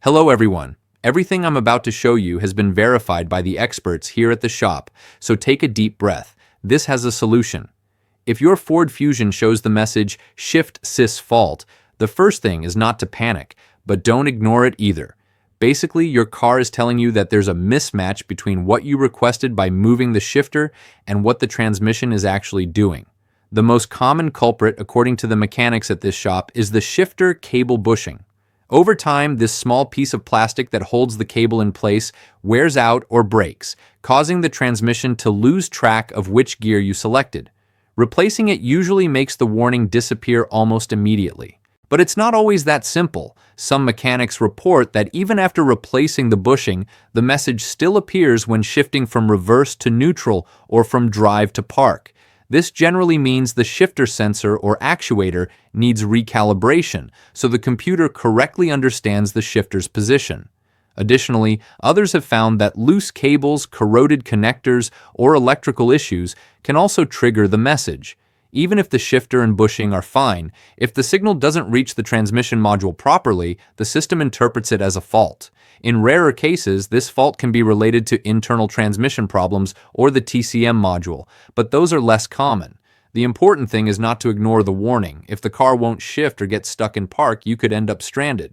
Hello everyone. Everything I'm about to show you has been verified by the experts here at the shop, so take a deep breath. This has a solution. If your Ford Fusion shows the message Shift Sys Fault, the first thing is not to panic, but don't ignore it either. Basically, your car is telling you that there's a mismatch between what you requested by moving the shifter and what the transmission is actually doing. The most common culprit, according to the mechanics at this shop, is the shifter cable bushing. Over time, this small piece of plastic that holds the cable in place wears out or breaks, causing the transmission to lose track of which gear you selected. Replacing it usually makes the warning disappear almost immediately. But it's not always that simple. Some mechanics report that even after replacing the bushing, the message still appears when shifting from reverse to neutral or from drive to park. This generally means the shifter sensor or actuator needs recalibration, so the computer correctly understands the shifter's position. Additionally, others have found that loose cables, corroded connectors, or electrical issues can also trigger the message. Even if the shifter and bushing are fine, if the signal doesn't reach the transmission module properly, the system interprets it as a fault. In rarer cases, this fault can be related to internal transmission problems or the TCM module, but those are less common. The important thing is not to ignore the warning. If the car won't shift or get stuck in park, you could end up stranded.